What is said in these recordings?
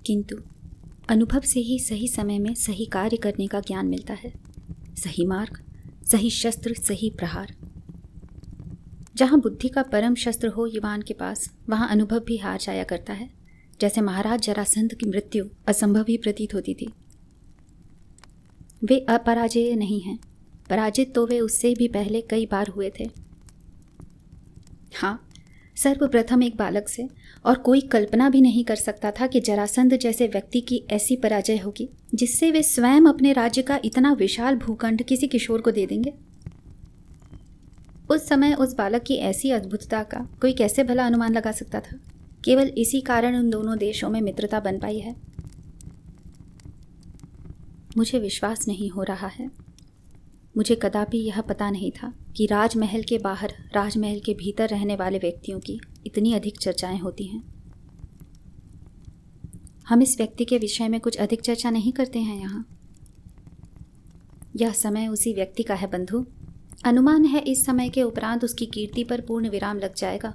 किंतु अनुभव से ही सही समय में सही कार्य करने का ज्ञान मिलता है। सही मार्ग, सही शस्त्र, सही प्रहार। जहाँ बुद्धि का परम शस्त्र हो युवान के पास, वहाँ अनुभव भी हार जाया करता है। जैसे महाराज जरासंध की मृत्यु असंभव ही प्रतीत होती थी। वे अपराजेय नहीं हैं, पराजित तो वे उससे भी पहले कई बार हुए थे। हाँ, सर्वप्रथम एक बालक से, और कोई कल्पना भी नहीं कर सकता था कि जरासंध जैसे व्यक्ति की ऐसी पराजय होगी जिससे वे स्वयं अपने राज्य का इतना विशाल भूखंड किसी किशोर को दे देंगे। उस समय उस बालक की ऐसी अद्भुतता का कोई कैसे भला अनुमान लगा सकता था। केवल इसी कारण उन दोनों देशों में मित्रता बन पाई है। मुझे विश्वास नहीं हो रहा है। मुझे कदापि यह पता नहीं था कि राजमहल के बाहर, राजमहल के भीतर रहने वाले व्यक्तियों की इतनी अधिक चर्चाएं होती हैं। हम इस व्यक्ति के विषय में कुछ अधिक चर्चा नहीं करते हैं यहाँ। यह समय उसी व्यक्ति का है बंधु। अनुमान है इस समय के उपरांत उसकी कीर्ति पर पूर्ण विराम लग जाएगा।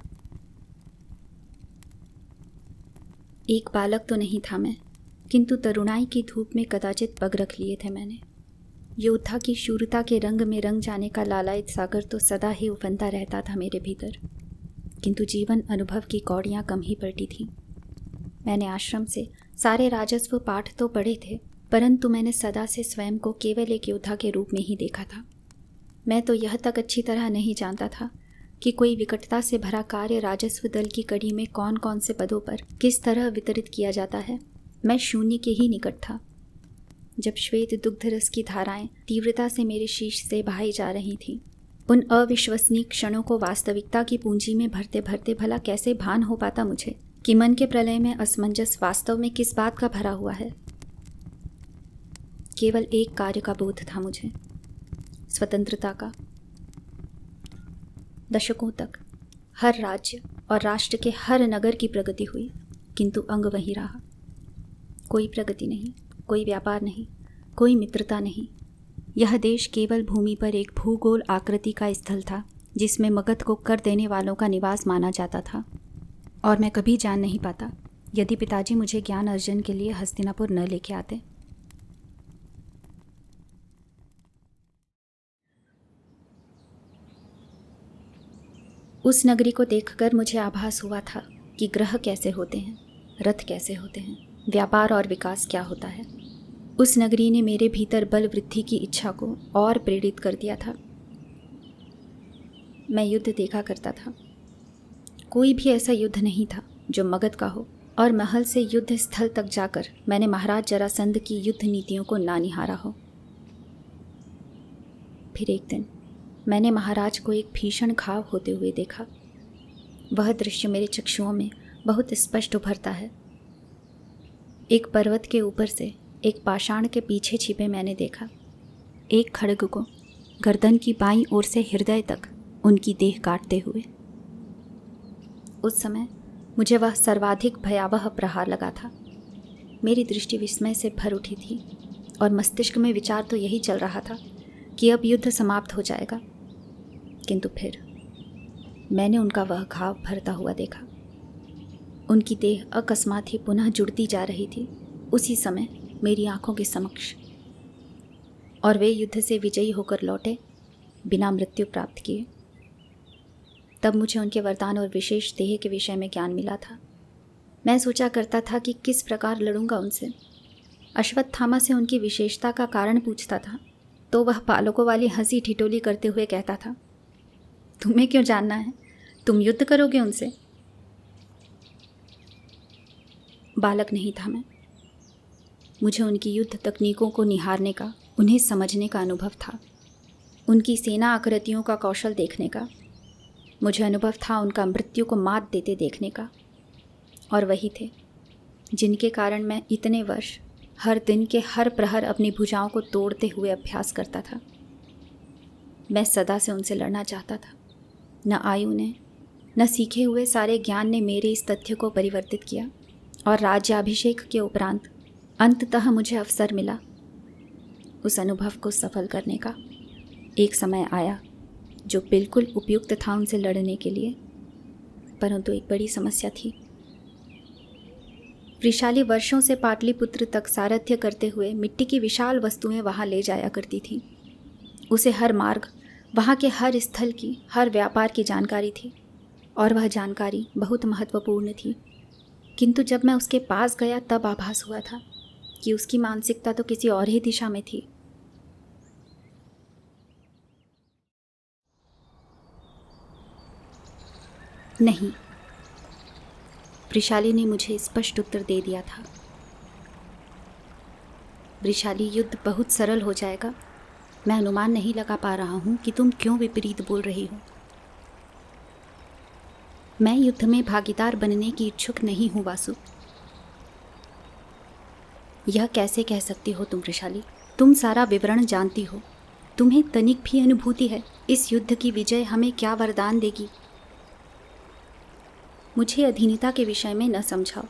एक बालक तो नहीं था मैं, किंतु तरुणाई की धूप में कदाचित पग रख लिए थे मैंने। योद्धा की शूरता के रंग में रंग जाने का लालायित सागर तो सदा ही उफनता रहता था मेरे भीतर, किंतु जीवन अनुभव की कौड़ियाँ कम ही पलटी थीं। मैंने आश्रम से सारे राजस्व पाठ तो पढ़े थे, परंतु मैंने सदा से स्वयं को केवल एक योद्धा के रूप में ही देखा था। मैं तो यह तक अच्छी तरह नहीं जानता था कि कोई विकटता से भरा कार्य राजस्व दल की कड़ी में कौन कौन से पदों पर किस तरह वितरित किया जाता है। मैं शून्य के ही निकट था। जब श्वेत दुग्ध रस की धाराएं तीव्रता से मेरे शीश से बहाई जा रही थीं, उन अविश्वसनीय क्षणों को वास्तविकता की पूंजी में भरते भरते भला कैसे भान हो पाता मुझे कि मन के प्रलय में असमंजस वास्तव में किस बात का भरा हुआ है। केवल एक कार्य का बोध था मुझे, स्वतंत्रता का। दशकों तक हर राज्य और राष्ट्र के हर नगर की प्रगति हुई, किंतु अंग वही रहा। कोई प्रगति नहीं, कोई व्यापार नहीं, कोई मित्रता नहीं। यह देश केवल भूमि पर एक भूगोल आकृति का स्थल था जिसमें मगध को कर देने वालों का निवास माना जाता था। और मैं कभी जान नहीं पाता यदि पिताजी मुझे ज्ञान अर्जन के लिए हस्तिनापुर न लेके आते। उस नगरी को देखकर मुझे आभास हुआ था कि ग्रह कैसे होते हैं, रथ कैसे होते हैं, व्यापार और विकास क्या होता है। उस नगरी ने मेरे भीतर बल वृद्धि की इच्छा को और प्रेरित कर दिया था। मैं युद्ध देखा करता था। कोई भी ऐसा युद्ध नहीं था जो मगध का हो, और महल से युद्ध स्थल तक जाकर मैंने महाराज जरासंध की युद्ध नीतियों को ना निहारा हो। फिर एक दिन मैंने महाराज को एक भीषण घाव होते हुए देखा। वह दृश्य मेरे चक्षुओं में बहुत स्पष्ट उभरता है। एक पर्वत के ऊपर से एक पाषाण के पीछे छिपे मैंने देखा एक खड्ग को गर्दन की बाईं ओर से हृदय तक उनकी देह काटते हुए। उस समय मुझे वह सर्वाधिक भयावह प्रहार लगा था। मेरी दृष्टि विस्मय से भर उठी थी और मस्तिष्क में विचार तो यही चल रहा था कि अब युद्ध समाप्त हो जाएगा। किंतु फिर मैंने उनका वह घाव भरता हुआ देखा। उनकी देह अकस्मात ही पुनः जुड़ती जा रही थी उसी समय मेरी आंखों के समक्ष, और वे युद्ध से विजयी होकर लौटे बिना मृत्यु प्राप्त किए। तब मुझे उनके वरदान और विशेष देह के विषय में ज्ञान मिला था। मैं सोचा करता था कि किस प्रकार लड़ूंगा उनसे। अश्वत्थामा से उनकी विशेषता का कारण पूछता था तो वह बालकों वाली हंसी ठिठोली करते हुए कहता था, तुम्हें क्यों जानना है, तुम युद्ध करोगे उनसे। बालक नहीं था मैं। मुझे उनकी युद्ध तकनीकों को निहारने का, उन्हें समझने का अनुभव था, उनकी सेना आकृतियों का कौशल देखने का। मुझे अनुभव था उनका मृत्यु को मात देते देखने का। और वही थे जिनके कारण मैं इतने वर्ष हर दिन के हर प्रहर अपनी भुजाओं को तोड़ते हुए अभ्यास करता था। मैं सदा से उनसे लड़ना चाहता था। न आयु ने, न सीखे हुए सारे ज्ञान ने मेरे इस तथ्य को परिवर्तित किया, और राज्याभिषेक के उपरांत अंततः मुझे अवसर मिला उस अनुभव को सफल करने का। एक समय आया जो बिल्कुल उपयुक्त था उनसे लड़ने के लिए, परंतु एक बड़ी समस्या थी। वृषाली वर्षों से पाटलिपुत्र तक सारथ्य करते हुए मिट्टी की विशाल वस्तुएं वहां ले जाया करती थी। उसे हर मार्ग, वहां के हर स्थल की, हर व्यापार की जानकारी थी और वह जानकारी बहुत महत्वपूर्ण थी। किंतु जब मैं उसके पास गया तब आभास हुआ था कि उसकी मानसिकता तो किसी और ही दिशा में थी। नहीं, वृषाली ने मुझे स्पष्ट उत्तर दे दिया था। वृषाली, युद्ध बहुत सरल हो जाएगा। मैं अनुमान नहीं लगा पा रहा हूं कि तुम क्यों विपरीत बोल रही हो। मैं युद्ध में भागीदार बनने की इच्छुक नहीं हूं वासु। यह कैसे कह सकती हो तुम वृषाली? तुम सारा विवरण जानती हो। तुम्हें तनिक भी अनुभूति है इस युद्ध की विजय हमें क्या वरदान देगी। मुझे अधीनता के विषय में न समझाओ।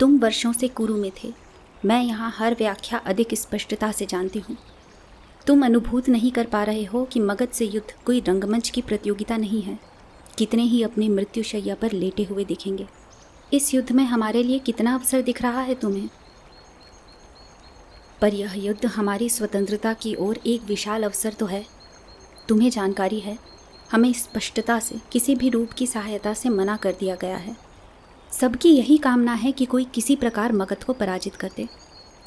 तुम वर्षों से कुरु में थे। मैं यहाँ हर व्याख्या अधिक स्पष्टता से जानती हूँ। तुम अनुभूत नहीं कर पा रहे हो कि मगध से युद्ध कोई रंगमंच की प्रतियोगिता नहीं है। कितने ही अपनी मृत्युशैया पर लेटे हुए दिखेंगे। इस युद्ध में हमारे लिए कितना अवसर दिख रहा है तुम्हें? पर यह युद्ध हमारी स्वतंत्रता की ओर एक विशाल अवसर तो है। तुम्हें जानकारी है, हमें स्पष्टता से किसी भी रूप की सहायता से मना कर दिया गया है। सबकी यही कामना है कि कोई किसी प्रकार मगध को पराजित कर दे,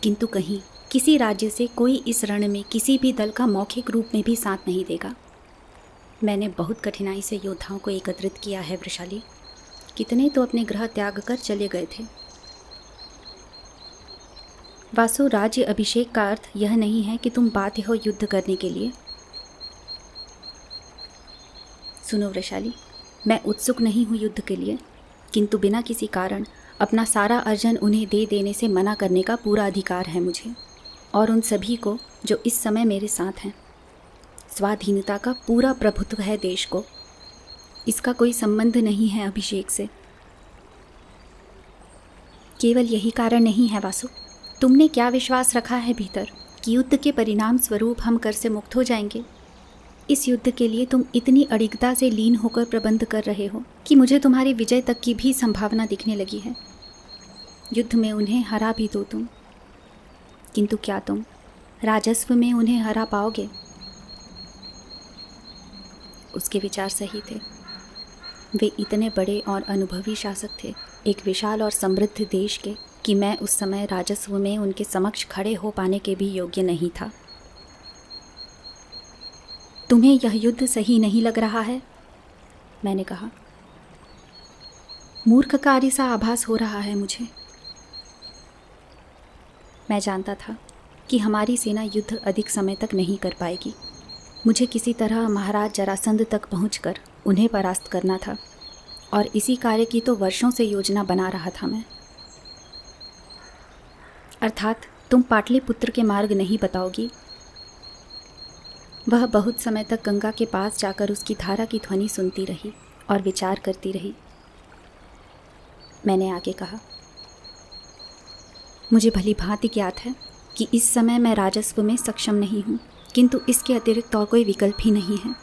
किंतु कहीं किसी राज्य से कोई इस रण में किसी भी दल का मौखिक रूप में भी साथ नहीं देगा। मैंने बहुत कठिनाई से योद्धाओं को एकत्रित किया है वृषाली। कितने तो अपने गृह त्याग कर चले गए थे। वासु, राज्य अभिषेक का अर्थ यह नहीं है कि तुम बाध्य हो युद्ध करने के लिए। सुनो वृषाली, मैं उत्सुक नहीं हूँ युद्ध के लिए, किंतु बिना किसी कारण अपना सारा अर्जन उन्हें दे देने से मना करने का पूरा अधिकार है मुझे और उन सभी को जो इस समय मेरे साथ हैं। स्वाधीनता का पूरा प्रभुत्व है देश को। इसका कोई संबंध नहीं है अभिषेक से। केवल यही कारण नहीं है वासु। तुमने क्या विश्वास रखा है भीतर कि युद्ध के परिणाम स्वरूप हम कर से मुक्त हो जाएंगे? इस युद्ध के लिए तुम इतनी अडिगता से लीन होकर प्रबंध कर रहे हो कि मुझे तुम्हारी विजय तक की भी संभावना दिखने लगी है। युद्ध में उन्हें हरा भी दो तुम, किंतु क्या तुम राजस्व में उन्हें हरा पाओगे? उसके विचार सही थे। वे इतने बड़े और अनुभवी शासक थे एक विशाल और समृद्ध देश के कि मैं उस समय राजस्व में उनके समक्ष खड़े हो पाने के भी योग्य नहीं था। तुम्हें यह युद्ध सही नहीं लग रहा है? मैंने कहा। मूर्खकारी सा आभास हो रहा है मुझे। मैं जानता था कि हमारी सेना युद्ध अधिक समय तक नहीं कर पाएगी। मुझे किसी तरह महाराज जरासंध तक पहुंचकर उन्हें परास्त करना था और इसी कार्य की तो वर्षों से योजना बना रहा था मैं। अर्थात तुम पाटलिपुत्र के मार्ग नहीं बताओगी। वह बहुत समय तक गंगा के पास जाकर उसकी धारा की ध्वनि सुनती रही और विचार करती रही। मैंने आगे कहा, मुझे भली भांति ज्ञात है कि इस समय मैं राजस्व में सक्षम नहीं हूँ, किंतु इसके अतिरिक्त और कोई विकल्प ही नहीं है।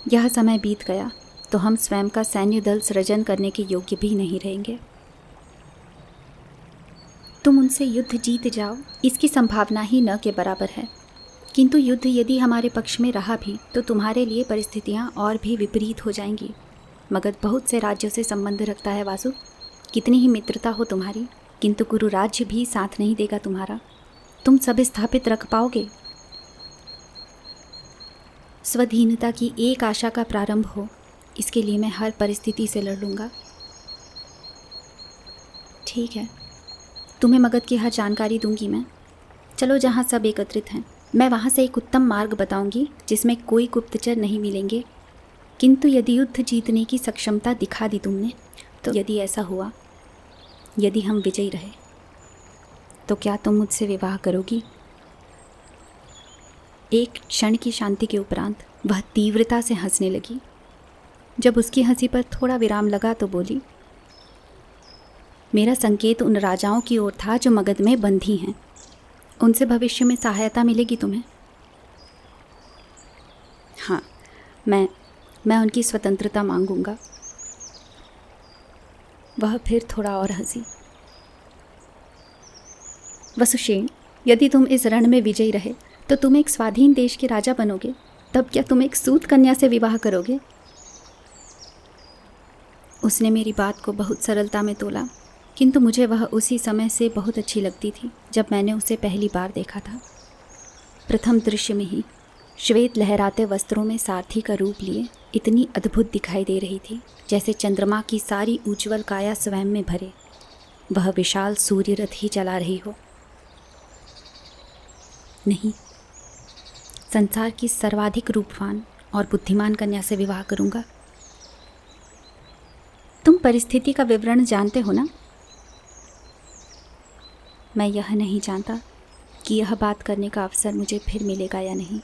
यह समय बीत गया तो हम स्वयं का सैन्य दल सृजन करने के योग्य भी नहीं रहेंगे। तुम उनसे युद्ध जीत जाओ, इसकी संभावना ही न के बराबर है, किंतु युद्ध यदि हमारे पक्ष में रहा भी तो तुम्हारे लिए परिस्थितियां और भी विपरीत हो जाएंगी। मगध बहुत से राज्यों से संबंध रखता है वासु। कितनी ही मित्रता हो तुम्हारी, किंतु कुरु राज्य भी साथ नहीं देगा तुम्हारा। तुम सब स्थापित रख पाओगे? स्वधीनता की एक आशा का प्रारंभ हो, इसके लिए मैं हर परिस्थिति से लड़ लूँगा। ठीक है, तुम्हें मगध की हर जानकारी दूंगी मैं। चलो जहाँ सब एकत्रित हैं, मैं वहाँ से एक उत्तम मार्ग बताऊंगी जिसमें कोई गुप्तचर नहीं मिलेंगे। किंतु यदि युद्ध जीतने की सक्षमता दिखा दी तुमने, तो यदि ऐसा हुआ, यदि हम विजयी रहे, तो क्या तुम मुझसे विवाह करोगी? एक क्षण की शांति के उपरांत वह तीव्रता से हंसने लगी। जब उसकी हंसी पर थोड़ा विराम लगा तो बोली, मेरा संकेत उन राजाओं की ओर था जो मगध में बंधी हैं। उनसे भविष्य में सहायता मिलेगी तुम्हें? हाँ, मैं उनकी स्वतंत्रता मांगूंगा। वह फिर थोड़ा और हंसी। वसुषेण, यदि तुम इस रण में विजयी रहे तो तुम एक स्वाधीन देश के राजा बनोगे, तब क्या तुम एक सूत कन्या से विवाह करोगे? उसने मेरी बात को बहुत सरलता में तोला, किंतु मुझे वह उसी समय से बहुत अच्छी लगती थी जब मैंने उसे पहली बार देखा था। प्रथम दृश्य में ही श्वेत लहराते वस्त्रों में सारथी का रूप लिए इतनी अद्भुत दिखाई दे रही थी जैसे चंद्रमा की सारी उज्ज्वल काया स्वयं में भरे वह विशाल सूर्य रथ ही चला रही हो। नहीं, संसार की सर्वाधिक रूपवान और बुद्धिमान कन्या से विवाह करूंगा। तुम परिस्थिति का विवरण जानते हो ना? मैं यह नहीं जानता कि यह बात करने का अवसर मुझे फिर मिलेगा या नहीं।